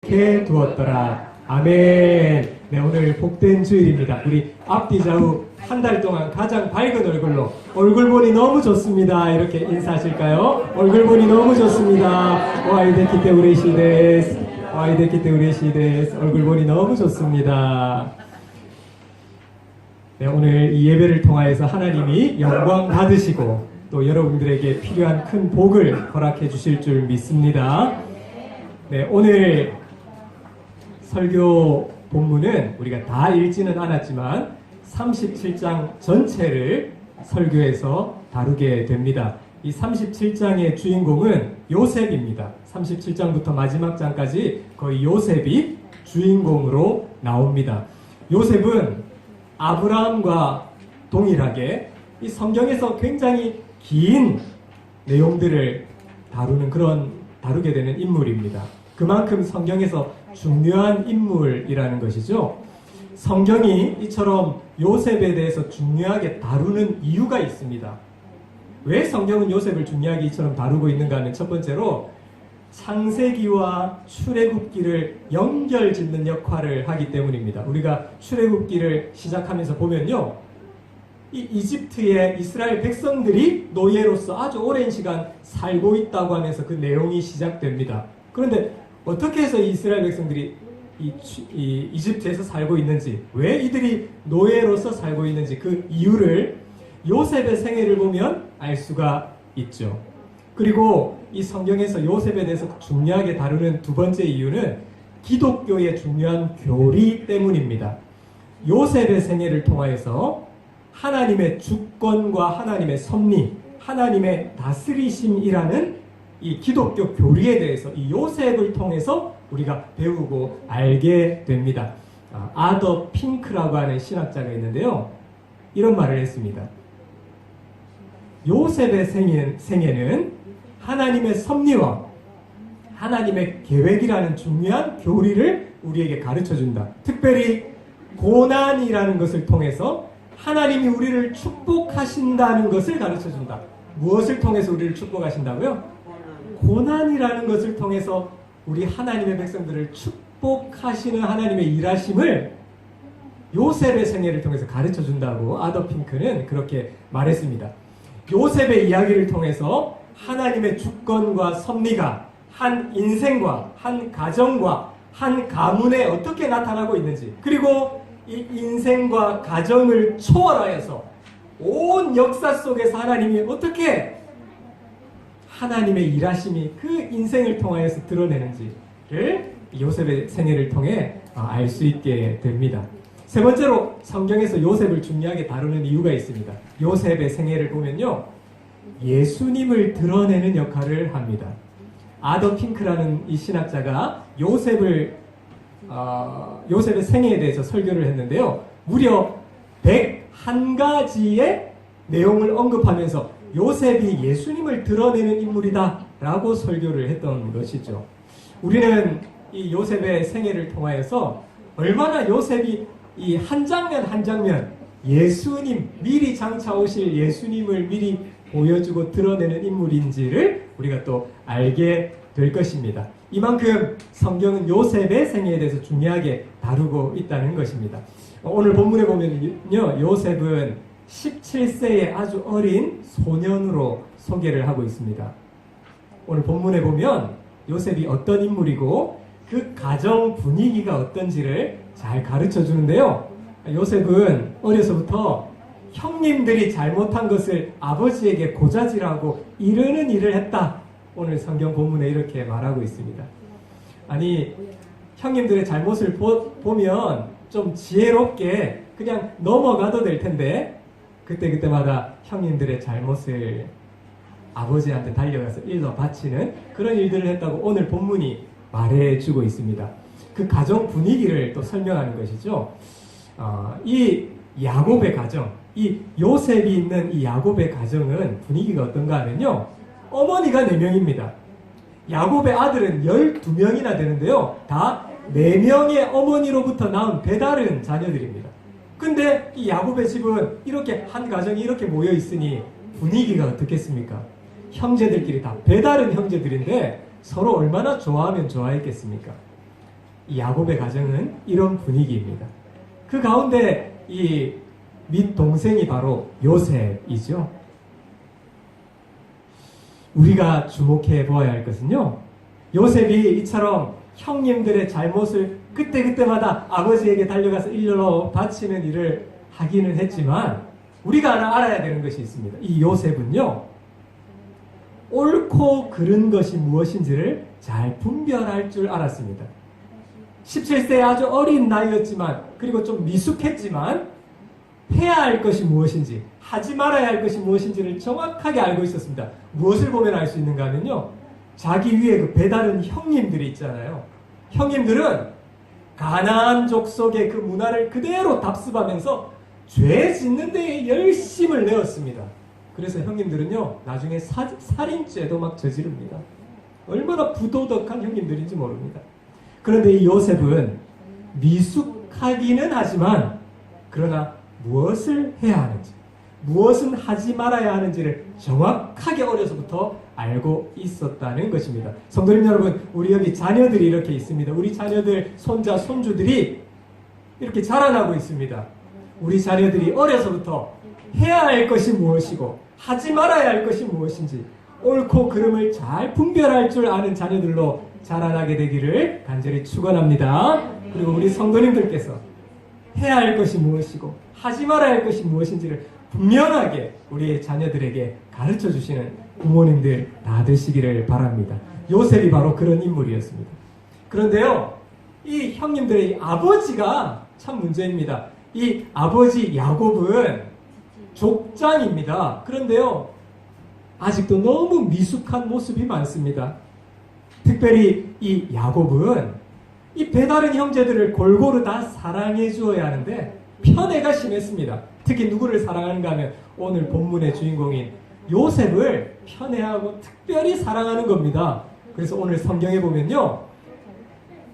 약속해 두었더라. 아멘. 네, 오늘 복된 주일입니다. 우리 앞뒤 좌우 한 달 동안 가장 밝은 얼굴로 얼굴 보니 너무 좋습니다. 이렇게 인사하실까요? 얼굴 보니 너무 좋습니다. 오아이데키테 우레시 데스. 오아이데키테 우레시 데스. 얼굴 보니 너무 좋습니다. 네, 오늘 이 예배를 통하여서 하나님이 영광 받으시고 또 여러분들에게 필요한 큰 복을 허락해 주실 줄 믿습니다. 네, 오늘 설교 본문은 우리가 다 읽지는 않았지만 37장 전체를 설교에서 다루게 됩니다. 이 37장의 주인공은 요셉입니다. 37장부터 마지막 장까지 거의 요셉이 주인공으로 나옵니다. 요셉은 아브라함과 동일하게 이 성경에서 굉장히 긴 내용들을 다루게 되는 인물입니다. 그만큼 성경에서 중요한 인물이라는 것이죠. 성경이 이처럼 요셉에 대해서 중요하게 다루는 이유가 있습니다. 왜 성경은 요셉을 중요하게 이처럼 다루고 있는가 하면 첫 번째로 창세기와 출애굽기를 연결짓는 역할을 하기 때문입니다. 우리가 출애굽기를 시작하면서 보면요, 이 이집트의 이스라엘 백성들이 노예로서 아주 오랜 시간 살고 있다고 하면서 그 내용이 시작됩니다. 그런데 어떻게 해서 이스라엘 백성들이 이 이집트에서 살고 있는지, 왜 이들이 노예로서 살고 있는지 그 이유를 요셉의 생애를 보면 알 수가 있죠. 그리고 이 성경에서 요셉에 대해서 중요하게 다루는 두 번째 이유는 기독교의 중요한 교리 때문입니다. 요셉의 생애를 통하여서 하나님의 주권과 하나님의 섭리, 하나님의 다스리심이라는 이 기독교 교리에 대해서 이 요셉을 통해서 우리가 배우고 알게 됩니다. 아더 핑크라고 하는 신학자가 있는데요, 이런 말을 했습니다. 요셉의 생애는 하나님의 섭리와 하나님의 계획이라는 중요한 교리를 우리에게 가르쳐준다. 특별히 고난이라는 것을 통해서 하나님이 우리를 축복하신다는 것을 가르쳐준다. 무엇을 통해서 우리를 축복하신다고요? 고난이라는 것을 통해서 우리 하나님의 백성들을 축복하시는 하나님의 일하심을 요셉의 생애를 통해서 가르쳐준다고 아더 핑크는 그렇게 말했습니다. 요셉의 이야기를 통해서 하나님의 주권과 섭리가 한 인생과 한 가정과 한 가문에 어떻게 나타나고 있는지, 그리고 이 인생과 가정을 초월하여서 온 역사 속에서 하나님이 어떻게 하나님의 일하심이 그 인생을 통하여서 드러내는지를 요셉의 생애를 통해 알 수 있게 됩니다. 세 번째로 성경에서 요셉을 중요하게 다루는 이유가 있습니다. 요셉의 생애를 보면요, 예수님을 드러내는 역할을 합니다. 아더 핑크라는 이 신학자가 요셉의 생애에 대해서 설교를 했는데요, 무려 101가지의 내용을 언급하면서 요셉이 예수님을 드러내는 인물이다 라고 설교를 했던 것이죠. 우리는 이 요셉의 생애를 통하여서 얼마나 요셉이 이 한 장면 한 장면 예수님, 미리 장차 오실 예수님을 미리 보여주고 드러내는 인물인지를 우리가 또 알게 될 것입니다. 이만큼 성경은 요셉의 생애에 대해서 중요하게 다루고 있다는 것입니다. 오늘 본문에 보면요, 요셉은 17세의 아주 어린 소년으로 소개를 하고 있습니다. 오늘 본문에 보면 요셉이 어떤 인물이고 그 가정 분위기가 어떤지를 잘 가르쳐 주는데요, 요셉은 어려서부터 형님들이 잘못한 것을 아버지에게 고자질하고 이르는 일을 했다. 오늘 성경 본문에 이렇게 말하고 있습니다. 아니, 형님들의 잘못을 보면 좀 지혜롭게 그냥 넘어가도 될 텐데 그때마다 형님들의 잘못을 아버지한테 달려가서 일러 바치는 그런 일들을 했다고 오늘 본문이 말해주고 있습니다. 그 가정 분위기를 또 설명하는 것이죠. 이 야곱의 가정, 이 요셉이 있는 이 야곱의 가정은 분위기가 어떤가 하면요, 어머니가 4명입니다. 야곱의 아들은 12명이나 되는데요, 다 4명의 어머니로부터 낳은 배다른 자녀들입니다. 근데 이 야곱의 집은 이렇게 한 가정이 이렇게 모여 있으니 분위기가 어떻겠습니까? 형제들끼리 다 배다른 형제들인데 서로 얼마나 좋아하면 좋아했겠습니까? 이 야곱의 가정은 이런 분위기입니다. 그 가운데 이 밑동생이 바로 요셉이죠. 우리가 주목해 보아야 할 것은요, 요셉이 이처럼 형님들의 잘못을 그때그때마다 아버지에게 달려가서 일러 바치는 일을 하기는 했지만, 우리가 알아야 되는 것이 있습니다. 이 요셉은요, 옳고 그른 것이 무엇인지를 잘 분별할 줄 알았습니다. 17세의 아주 어린 나이였지만, 그리고 좀 미숙했지만, 해야 할 것이 무엇인지, 하지 말아야 할 것이 무엇인지를 정확하게 알고 있었습니다. 무엇을 보면 알 수 있는가 하면요, 자기 위에 그 배다른 형님들이 있잖아요. 형님들은 가나안 족속의 그 문화를 그대로 답습하면서 죄 짓는 데에 열심을 내었습니다. 그래서 형님들은요, 나중에 살인죄도 막 저지릅니다. 얼마나 부도덕한 형님들인지 모릅니다. 그런데 이 요셉은 미숙하기는 하지만, 그러나 무엇을 해야 하는지, 무엇은 하지 말아야 하는지를 정확하게 어려서부터 알고 있었다는 것입니다. 성도님 여러분, 우리 여기 자녀들이 이렇게 있습니다. 우리 자녀들, 손자, 손주들이 이렇게 자라나고 있습니다. 우리 자녀들이 어려서부터 해야 할 것이 무엇이고 하지 말아야 할 것이 무엇인지 옳고 그름을 잘 분별할 줄 아는 자녀들로 자라나게 되기를 간절히 축원합니다. 그리고 우리 성도님들께서 해야 할 것이 무엇이고 하지 말아야 할 것이 무엇인지를 분명하게 우리의 자녀들에게 가르쳐 주시는 부모님들 다 되시기를 바랍니다. 요셉이 바로 그런 인물이었습니다. 그런데요, 이 형님들의 아버지가 참 문제입니다. 이 아버지 야곱은 족장입니다. 그런데요, 아직도 너무 미숙한 모습이 많습니다. 특별히 이 야곱은 이 배다른 형제들을 골고루 다 사랑해 주어야 하는데 편애가 심했습니다. 특히 누구를 사랑하는가 하면 오늘 본문의 주인공인 요셉을 편애하고 특별히 사랑하는 겁니다. 그래서 오늘 성경에 보면요,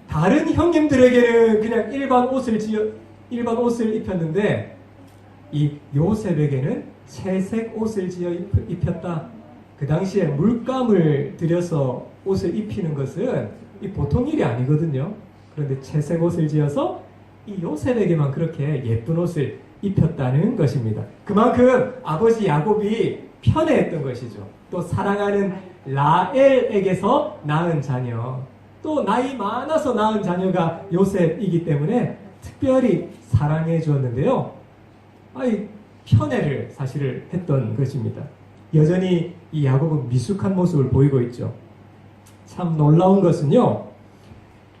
다른 형님들에게는 그냥 일반 옷을 입혔는데 이 요셉에게는 채색 옷을 지어 입혔다. 그 당시에 물감을 들여서 옷을 입히는 것은 이 보통 일이 아니거든요. 그런데 채색 옷을 지어서 이 요셉에게만 그렇게 예쁜 옷을 입혔다는 것입니다. 그만큼 아버지 야곱이 편애했던 것이죠. 또 사랑하는 라엘에게서 낳은 자녀, 또 나이 많아서 낳은 자녀가 요셉이기 때문에 특별히 사랑해 주었는데요, 편애를 사실을 했던 것입니다. 여전히 이 야곱은 미숙한 모습을 보이고 있죠. 참 놀라운 것은요,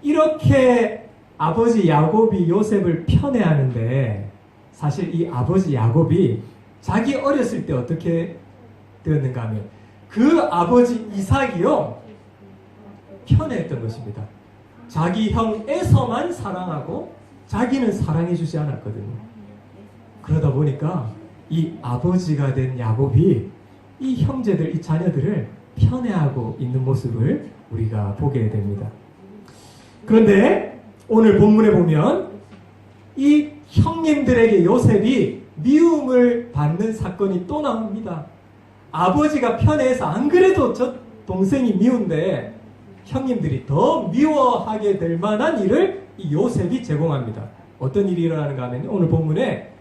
이렇게 아버지 야곱이 요셉을 편애하는데 사실 이 아버지 야곱이 자기 어렸을 때 어떻게 되었는가 하면 그 아버지 이삭이요, 편애했던 것입니다. 자기 형 에서만 사랑하고 자기는 사랑해 주지 않았거든요. 그러다 보니까 이 아버지가 된 야곱이 이 형제들, 이 자녀들을 편애하고 있는 모습을 우리가 보게 됩니다. 그런데 오늘 본문에 보면 이 형님들에게 요셉이 미움을 받는 사건이 또 나옵니다. 아버지가 편애해서 안 그래도 저 동생이 미운데 형님들이 더 미워하게 될 만한 일을 이 요셉이 제공합니다. 어떤 일이 일어나는가 하면 오늘 본문에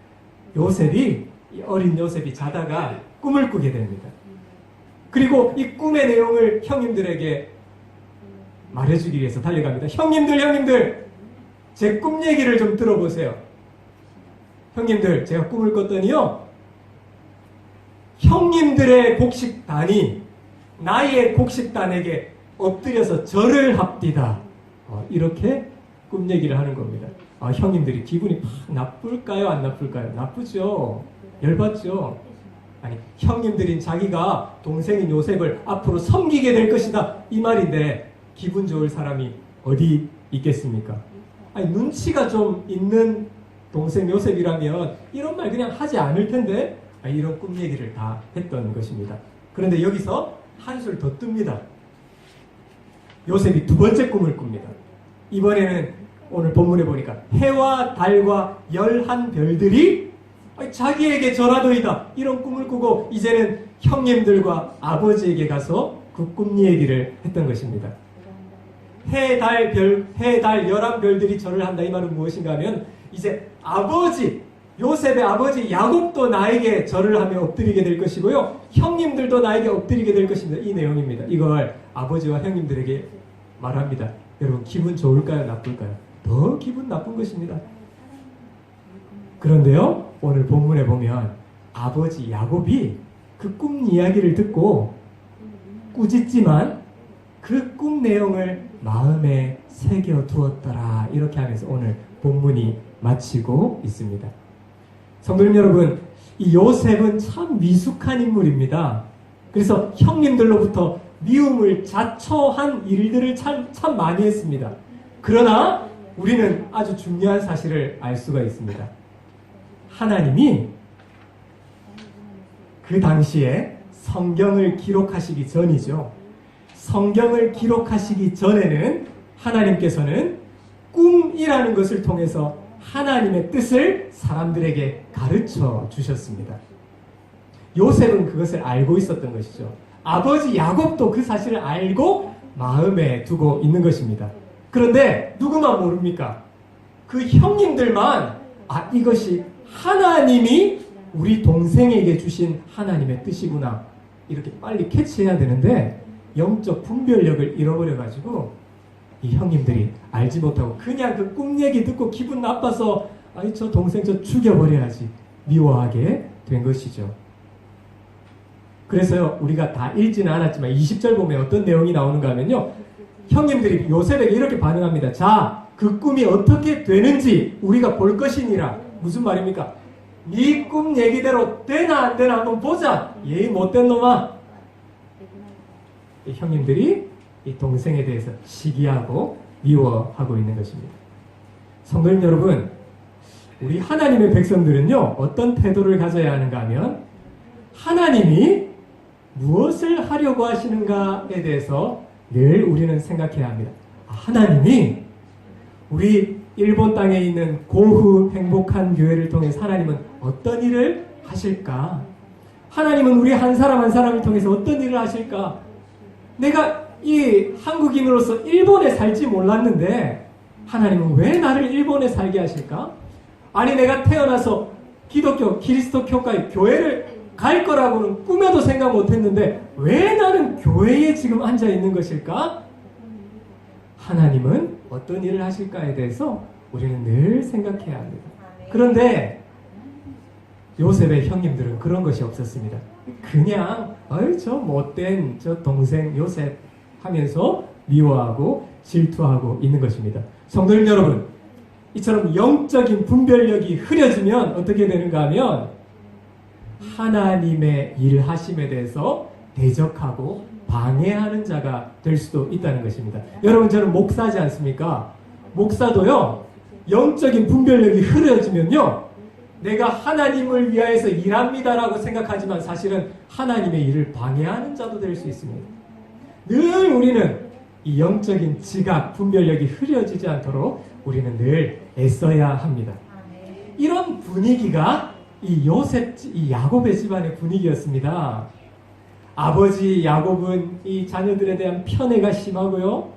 어린 요셉이 자다가 꿈을 꾸게 됩니다. 그리고 이 꿈의 내용을 형님들에게 말해주기 위해서 달려갑니다. 형님들, 제 꿈 얘기를 좀 들어보세요. 형님들, 제가 꿈을 꿨더니요, 형님들의 곡식단이 나의 곡식단에게 엎드려서 절을 합디다. 이렇게 꿈 얘기를 하는 겁니다. 형님들이 기분이 나쁠까요? 안 나쁠까요? 나쁘죠. 열받죠. 아니, 형님들인 자기가 동생인 요셉을 앞으로 섬기게 될 것이다, 이 말인데 기분 좋을 사람이 어디 있겠습니까? 아니, 눈치가 좀 있는 동생 요셉이라면 이런 말 그냥 하지 않을 텐데 이런 꿈 얘기를 다 했던 것입니다. 그런데 여기서 한술 더 뜹니다. 요셉이 두 번째 꿈을 꿉니다. 이번에는 오늘 본문에 보니까 해와 달과 11별들이 자기에게 절하도이다, 이런 꿈을 꾸고 이제는 형님들과 아버지에게 가서 그 꿈 얘기를 했던 것입니다. 해, 달, 별, 해, 달, 11별들이 절을 한다. 이 말은 무엇인가 하면 이제 아버지, 요셉의 아버지 야곱도 나에게 절을 하며 엎드리게 될 것이고요. 형님들도 나에게 엎드리게 될 것입니다. 이 내용입니다. 이걸 아버지와 형님들에게 말합니다. 여러분 기분 좋을까요? 나쁠까요? 더 기분 나쁜 것입니다. 그런데요. 오늘 본문에 보면 아버지 야곱이 그 꿈 이야기를 듣고 꾸짖지만 그 꿈 내용을 마음에 새겨 두었더라. 이렇게 하면서 오늘 본문이 마치고 있습니다. 성도님 여러분, 이 요셉은 참 미숙한 인물입니다. 그래서 형님들로부터 미움을 자초한 일들을 참 많이 했습니다. 그러나 우리는 아주 중요한 사실을 알 수가 있습니다. 하나님이 그 당시에 성경을 기록하시기 전이죠. 성경을 기록하시기 전에는 하나님께서는 꿈이라는 것을 통해서 하나님의 뜻을 사람들에게 가르쳐 주셨습니다. 요셉은 그것을 알고 있었던 것이죠. 아버지 야곱도 그 사실을 알고 마음에 두고 있는 것입니다. 그런데 누구만 모릅니까? 그 형님들만 이것이 하나님이 우리 동생에게 주신 하나님의 뜻이구나 이렇게 빨리 캐치해야 되는데 영적 분별력을 잃어버려가지고 이 형님들이 알지 못하고 그냥 그 꿈 얘기 듣고 기분 나빠서 저 동생 저 죽여버려야지 미워하게 된 것이죠. 그래서요 우리가 다 읽지는 않았지만 20절 보면 어떤 내용이 나오는가 하면요, 형님들이 요셉에게 이렇게 반응합니다. 자, 그 꿈이 어떻게 되는지 우리가 볼 것이니라. 무슨 말입니까? 네 꿈 얘기대로 되나 안 되나 한번 보자. 예의 못된 놈아. 이 형님들이 이 동생에 대해서 시기하고 미워하고 있는 것입니다. 성도님 여러분, 우리 하나님의 백성들은요 어떤 태도를 가져야 하는가 하면 하나님이 무엇을 하려고 하시는가에 대해서 늘 우리는 생각해야 합니다. 하나님이 우리 일본 땅에 있는 고흐 행복한 교회를 통해서 하나님은 어떤 일을 하실까? 하나님은 우리 한 사람 한 사람을 통해서 어떤 일을 하실까? 내가 이 한국인으로서 일본에 살지 몰랐는데 하나님은 왜 나를 일본에 살게 하실까? 아니 내가 태어나서 기독교, 기리스도교회 교회를 갈 거라고는 꿈에도 생각 못했는데 왜 나는 교회에 지금 앉아 있는 것일까? 하나님은 어떤 일을 하실까에 대해서 우리는 늘 생각해야 합니다. 그런데 요셉의 형님들은 그런 것이 없었습니다. 그냥 저 못된 저 동생 요셉 하면서 미워하고 질투하고 있는 것입니다. 성도님 여러분, 이처럼 영적인 분별력이 흐려지면 어떻게 되는가 하면 하나님의 일하심에 대해서 대적하고 방해하는 자가 될 수도 있다는 것입니다. 여러분, 저는 목사지 않습니까? 목사도요 영적인 분별력이 흐려지면요 내가 하나님을 위하여서 일합니다라고 생각하지만 사실은 하나님의 일을 방해하는 자도 될 수 있습니다. 늘 우리는 이 영적인 지각, 분별력이 흐려지지 않도록 우리는 늘 애써야 합니다. 이런 분위기가 이 야곱의 집안의 분위기였습니다. 아버지 야곱은 이 자녀들에 대한 편애가 심하고요.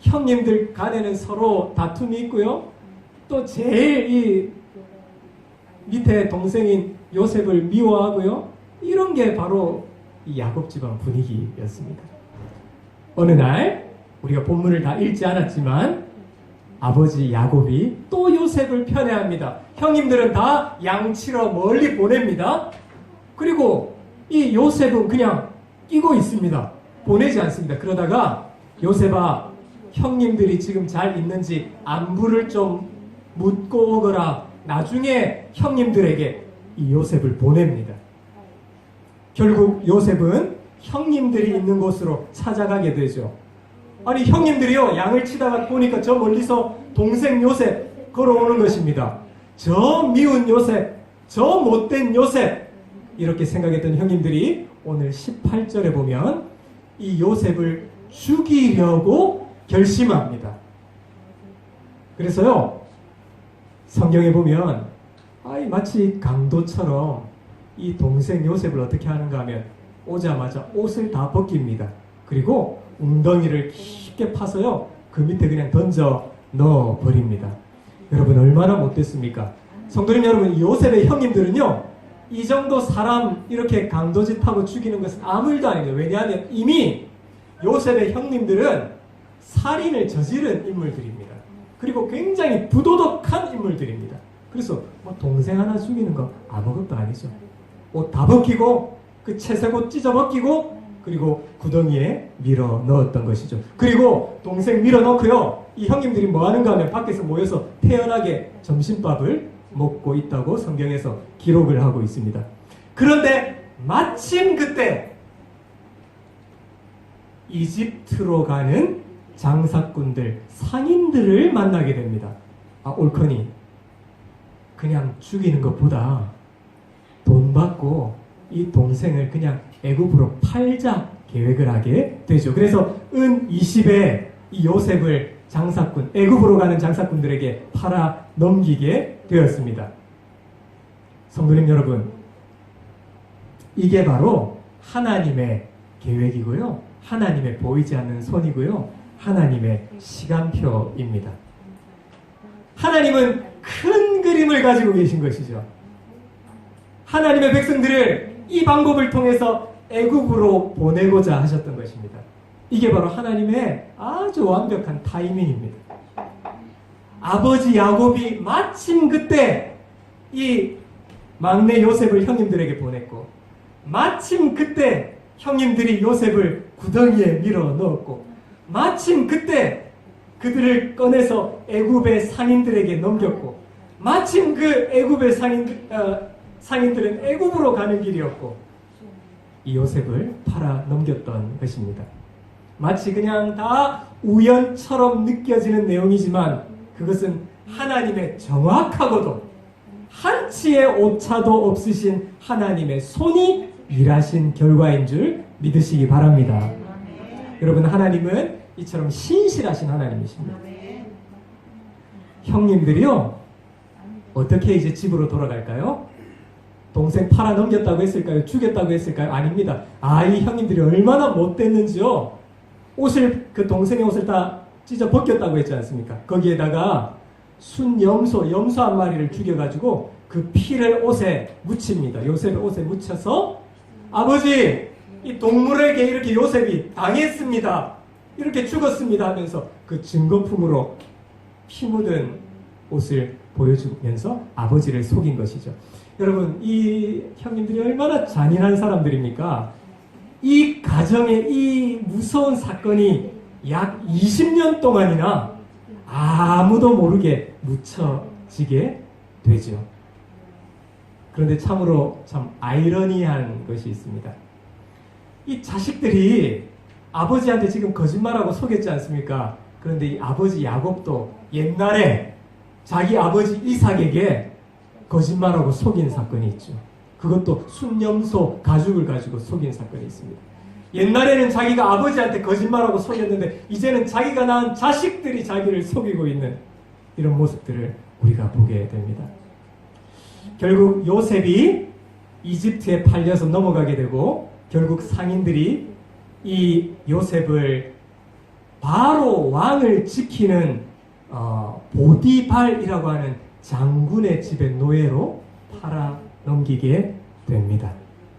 형님들 간에는 서로 다툼이 있고요. 또 제일 이 밑에 동생인 요셉을 미워하고요. 이런 게 바로 이 야곱 집안 분위기였습니다. 어느 날 우리가 본문을 다 읽지 않았지만 아버지 야곱이 또 요셉을 편애합니다. 형님들은 다 양치러 멀리 보냅니다. 그리고 이 요셉은 그냥 끼고 있습니다. 보내지 않습니다. 그러다가 요셉아, 형님들이 지금 잘 있는지 안부를 좀 묻고 오거라. 나중에 형님들에게 이 요셉을 보냅니다. 결국 요셉은 형님들이 있는 곳으로 찾아가게 되죠. 아니 형님들이요 양을 치다가 보니까 저 멀리서 동생 요셉 걸어오는 것입니다. 저 미운 요셉, 저 못된 요셉, 이렇게 생각했던 형님들이 오늘 18절에 보면 이 요셉을 죽이려고 결심합니다. 그래서요 성경에 보면 마치 강도처럼 이 동생 요셉을 어떻게 하는가 하면 오자마자 옷을 다 벗깁니다. 그리고 웅덩이를 깊게 파서요, 그 밑에 그냥 던져 넣어 버립니다. 여러분, 얼마나 못됐습니까? 성도님 여러분, 요셉의 형님들은요, 이 정도 사람 이렇게 강도짓하고 죽이는 것은 아무 일도 아닙니다. 왜냐하면 이미 요셉의 형님들은 살인을 저지른 인물들입니다. 그리고 굉장히 부도덕한 인물들입니다. 그래서 뭐 동생 하나 죽이는 거 아무것도 아니죠. 옷 다 벗기고 그 채색옷 찢어 벗기고 그리고 구덩이에 밀어 넣었던 것이죠. 그리고 동생 밀어 넣고요, 이 형님들이 뭐 하는가 하면 밖에서 모여서 태연하게 점심밥을 먹고 있다고 성경에서 기록을 하고 있습니다. 그런데 마침 그때 이집트로 가는 장사꾼들, 상인들을 만나게 됩니다. 옳거니 그냥 죽이는 것보다 돈 받고 이 동생을 그냥 애굽으로 팔자 계획을 하게 되죠. 그래서 은 20에 이 요셉을 장사꾼, 애굽으로 가는 장사꾼들에게 팔아 넘기게 되었습니다. 성도님 여러분, 이게 바로 하나님의 계획이고요, 하나님의 보이지 않는 손이고요, 하나님의 시간표입니다. 하나님은 큰 그림을 가지고 계신 것이죠. 하나님의 백성들을 이 방법을 통해서 애굽으로 보내고자 하셨던 것입니다. 이게 바로 하나님의 아주 완벽한 타이밍입니다. 아버지 야곱이 마침 그때 이 막내 요셉을 형님들에게 보냈고, 마침 그때 형님들이 요셉을 구덩이에 밀어 넣었고, 마침 그때 그들을 꺼내서 애굽의 상인들에게 넘겼고, 마침 그 애굽의 상인들은 애굽으로 가는 길이었고, 이 요셉을 팔아 넘겼던 것입니다. 마치 그냥 다 우연처럼 느껴지는 내용이지만 그것은 하나님의 정확하고도 한치의 오차도 없으신 하나님의 손이 일하신 결과인 줄 믿으시기 바랍니다. 여러분, 하나님은 이처럼 신실하신 하나님이십니다. 형님들이요, 어떻게 이제 집으로 돌아갈까요? 동생 팔아 넘겼다고 했을까요? 죽였다고 했을까요? 아닙니다. 이 형님들이 얼마나 못됐는지요. 그 동생의 옷을 다 찢어 벗겼다고 했지 않습니까? 거기에다가 염소 한 마리를 죽여가지고 그 피를 옷에 묻힙니다. 요셉의 옷에 묻혀서, 아버지, 이 동물에게 이렇게 요셉이 당했습니다, 이렇게 죽었습니다 하면서 그 증거품으로 피 묻은 옷을 보여주면서 아버지를 속인 것이죠. 여러분, 이 형님들이 얼마나 잔인한 사람들입니까? 이 가정에 이 무서운 사건이 약 20년 동안이나 아무도 모르게 묻혀지게 되죠. 그런데 참으로 참 아이러니한 것이 있습니다. 이 자식들이 아버지한테 지금 거짓말하고 속였지 않습니까? 그런데 이 아버지 야곱도 옛날에 자기 아버지 이삭에게 거짓말하고 속인 사건이 있죠. 그것도 순염소 가죽을 가지고 속인 사건이 있습니다. 옛날에는 자기가 아버지한테 거짓말하고 속였는데 이제는 자기가 낳은 자식들이 자기를 속이고 있는 이런 모습들을 우리가 보게 됩니다. 결국 요셉이 이집트에 팔려서 넘어가게 되고, 결국 상인들이 이 요셉을 바로 왕을 지키는 보디발이라고 하는 장군의 집의 노예로 팔아 넘기게 됩니다.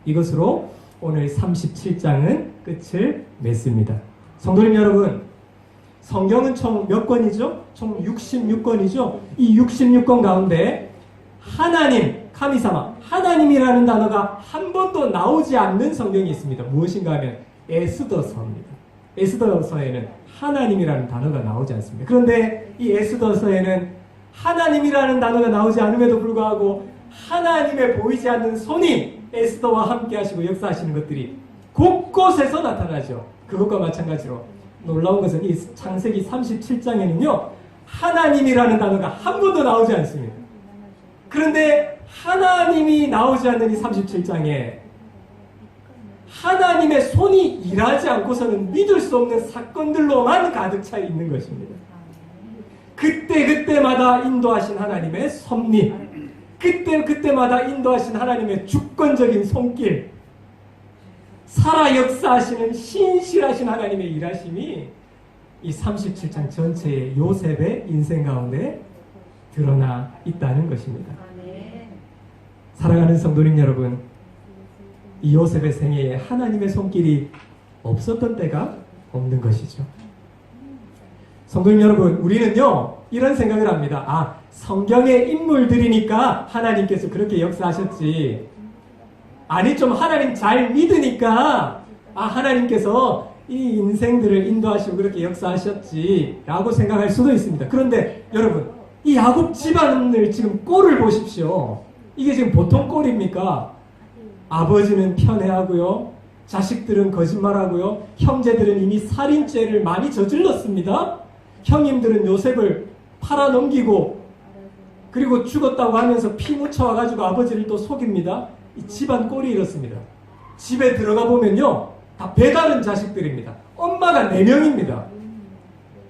이것으로 오늘 37장은 끝을 맺습니다. 성도님 여러분, 성경은 총 몇 권이죠? 총 66권이죠? 이 66권 가운데 하나님, 카미사마, 하나님이라는 단어가 한 번도 나오지 않는 성경이 있습니다. 무엇인가 하면 에스더서입니다. 에스더서에는 하나님이라는 단어가 나오지 않습니다. 그런데 이 에스더서에는 하나님이라는 단어가 나오지 않음에도 불구하고 하나님의 보이지 않는 손이 에스더와 함께 하시고 역사하시는 것들이 곳곳에서 나타나죠. 그것과 마찬가지로 놀라운 것은 이 창세기 37장에는요 하나님이라는 단어가 한 번도 나오지 않습니다. 그런데 하나님이 나오지 않는 이 37장에 하나님의 손이 일하지 않고서는 믿을 수 없는 사건들로만 가득 차 있는 것입니다. 그때마다 인도하신 하나님의 섭리, 그때마다 인도하신 하나님의 주권적인 손길, 살아 역사하시는 신실하신 하나님의 일하심이 이 37장 전체의 요셉의 인생 가운데 드러나 있다는 것입니다. 사랑하는 성도님 여러분, 이 요셉의 생애에 하나님의 손길이 없었던 때가 없는 것이죠. 성도님 여러분, 우리는요 이런 생각을 합니다. 성경의 인물들이니까 하나님께서 그렇게 역사하셨지. 아니, 좀 하나님 잘 믿으니까 하나님께서 이 인생들을 인도하시고 그렇게 역사하셨지 라고 생각할 수도 있습니다. 그런데 여러분, 이 야곱 집안을 지금 꼴을 보십시오. 이게 지금 보통 꼴입니까? 아버지는 편애하고요, 자식들은 거짓말하고요, 형제들은 이미 살인죄를 많이 저질렀습니다. 형님들은 요셉을 팔아넘기고 그리고 죽었다고 하면서 피 묻혀와가지고 아버지를 또 속입니다. 이 집안 꼴이 이렇습니다. 집에 들어가 보면요, 다 배다른 자식들입니다. 엄마가 4명입니다.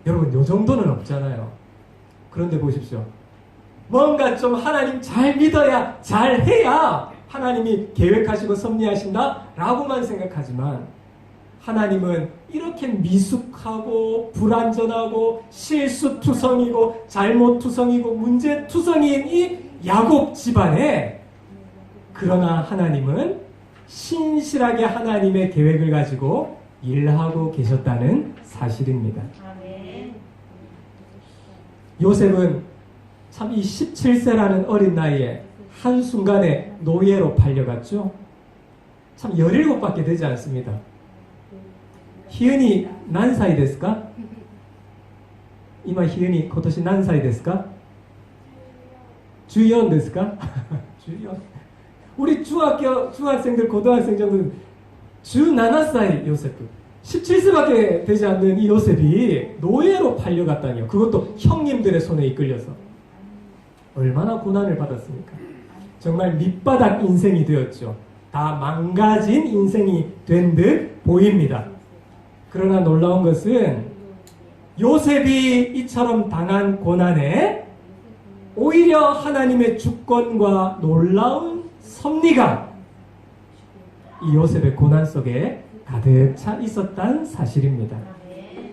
여러분, 요 정도는 없잖아요. 그런데 보십시오. 뭔가 좀 하나님 잘 믿어야, 잘 해야 하나님이 계획하시고 섭리하신다 라고만 생각하지만, 하나님은 이렇게 미숙하고 불완전하고 실수투성이고 잘못투성이고 문제투성이인 이 야곱 집안에, 그러나 하나님은 신실하게 하나님의 계획을 가지고 일하고 계셨다는 사실입니다. 요셉은 참 이 17세라는 어린 나이에 한순간에 노예로 팔려갔죠. 참 17밖에 되지 않습니다. 희은이 난사이ですか? 이마 희은이 고토시 난사이ですか? 주연ですか? 주연. 우리 중학생들, 고등학생 정도는 17살 요세프, 17세밖에 되지 않는 이 요셉이 노예로 팔려갔다니요. 그것도 형님들의 손에 이끌려서. 얼마나 고난을 받았습니까? 정말 밑바닥 인생이 되었죠. 다 망가진 인생이 된 듯 보입니다. 그러나 놀라운 것은 요셉이 이처럼 당한 고난에 오히려 하나님의 주권과 놀라운 섭리가 이 요셉의 고난 속에 가득 차 있었다는 사실입니다.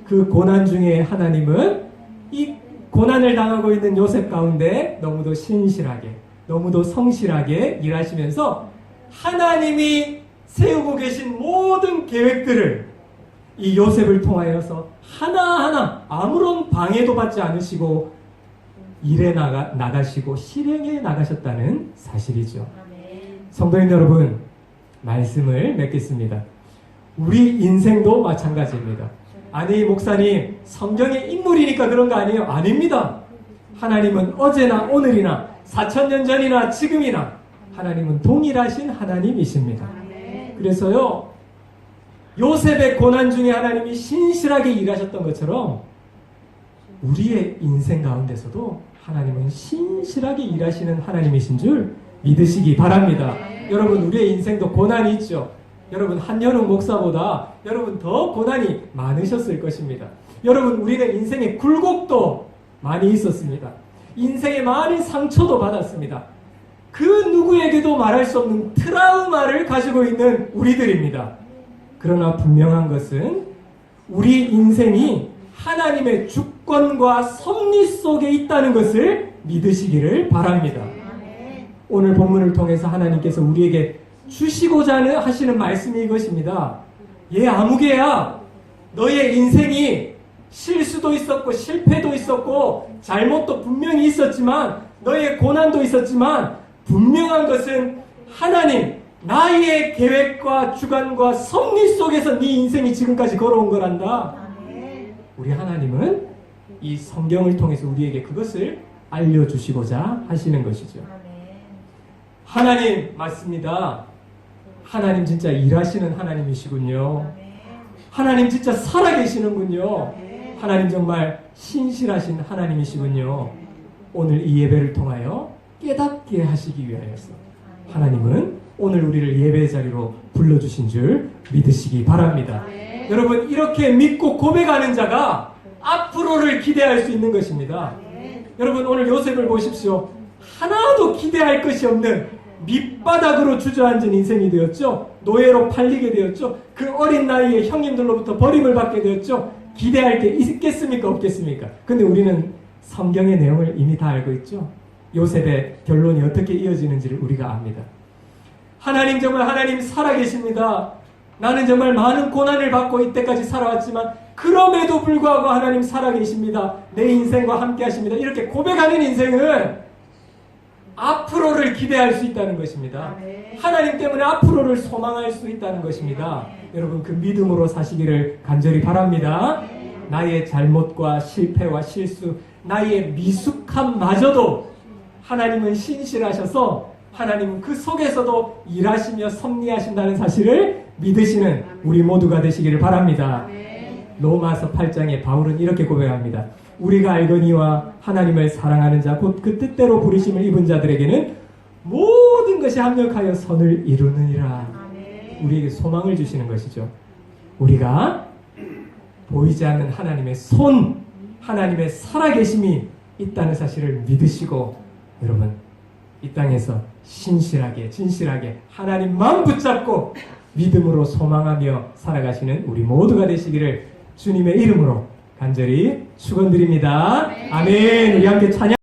그 고난 중에 하나님은 이 고난을 당하고 있는 요셉 가운데 너무도 신실하게, 너무도 성실하게 일하시면서 하나님이 세우고 계신 모든 계획들을 이 요셉을 통하여서 하나하나 아무런 방해도 받지 않으시고 일해 나가시고 실행해 나가셨다는 사실이죠. 성도님 여러분, 말씀을 맺겠습니다. 우리 인생도 마찬가지입니다. 아니, 목사님, 성경의 인물이니까 그런 거 아니에요? 아닙니다. 하나님은 어제나 오늘이나 4000년 전이나 지금이나 하나님은 동일하신 하나님이십니다. 그래서요, 요셉의 고난 중에 하나님이 신실하게 일하셨던 것처럼 우리의 인생 가운데서도 하나님은 신실하게 일하시는 하나님이신 줄 믿으시기 바랍니다. 여러분, 우리의 인생도 고난이 있죠. 여러분, 한연웅 목사보다 여러분 더 고난이 많으셨을 것입니다. 여러분, 우리는 인생에 굴곡도 많이 있었습니다. 인생에 많은 상처도 받았습니다. 그 누구에게도 말할 수 없는 트라우마를 가지고 있는 우리들입니다. 그러나 분명한 것은 우리 인생이 하나님의 주권과 섭리 속에 있다는 것을 믿으시기를 바랍니다. 오늘 본문을 통해서 하나님께서 우리에게 주시고자 하시는 말씀이 이것입니다. 얘 아무개야, 너의 인생이 실수도 있었고 실패도 있었고 잘못도 분명히 있었지만, 너의 고난도 있었지만 분명한 것은 하나님, 나의 계획과 주관과 섭리 속에서 네 인생이 지금까지 걸어온 거란다. 우리 하나님은 이 성경을 통해서 우리에게 그것을 알려주시고자 하시는 것이죠. 하나님 맞습니다. 하나님 진짜 일하시는 하나님이시군요. 하나님 진짜 살아계시는군요. 하나님 정말 신실하신 하나님이시군요. 오늘 이 예배를 통하여 깨닫게 하시기 위하여서 하나님은 오늘 우리를 예배 자리로 불러주신 줄 믿으시기 바랍니다. 여러분, 이렇게 믿고 고백하는 자가 앞으로를 기대할 수 있는 것입니다. 여러분, 오늘 요셉을 보십시오. 하나도 기대할 것이 없는 밑바닥으로 주저앉은 인생이 되었죠. 노예로 팔리게 되었죠. 그 어린 나이에 형님들로부터 버림을 받게 되었죠. 기대할 게 있겠습니까? 없겠습니까? 근데 우리는 성경의 내용을 이미 다 알고 있죠. 요셉의 결론이 어떻게 이어지는지를 우리가 압니다. 하나님, 정말 하나님 살아계십니다. 나는 정말 많은 고난을 받고 이때까지 살아왔지만 그럼에도 불구하고 하나님 살아계십니다. 내 인생과 함께 하십니다. 이렇게 고백하는 인생은 앞으로를 기대할 수 있다는 것입니다. 하나님 때문에 앞으로를 소망할 수 있다는 것입니다. 여러분, 그 믿음으로 사시기를 간절히 바랍니다. 나의 잘못과 실패와 실수, 나의 미숙함마저도 하나님은 신실하셔서 하나님은 그 속에서도 일하시며 섭리하신다는 사실을 믿으시는 우리 모두가 되시기를 바랍니다. 로마서 8장에 바울은 이렇게 고백합니다. 우리가 알거니와 하나님을 사랑하는 자 곧 그 뜻대로 부르심을 입은 자들에게는 모든 것이 합력하여 선을 이루느니라. 우리에게 소망을 주시는 것이죠. 우리가 보이지 않는 하나님의 손, 하나님의 살아계심이 있다는 사실을 믿으시고 여러분 이 땅에서 신실하게 진실하게 하나님만 붙잡고 믿음으로 소망하며 살아가시는 우리 모두가 되시기를 주님의 이름으로 간절히 축원드립니다. 아멘. 우리 함께 찬양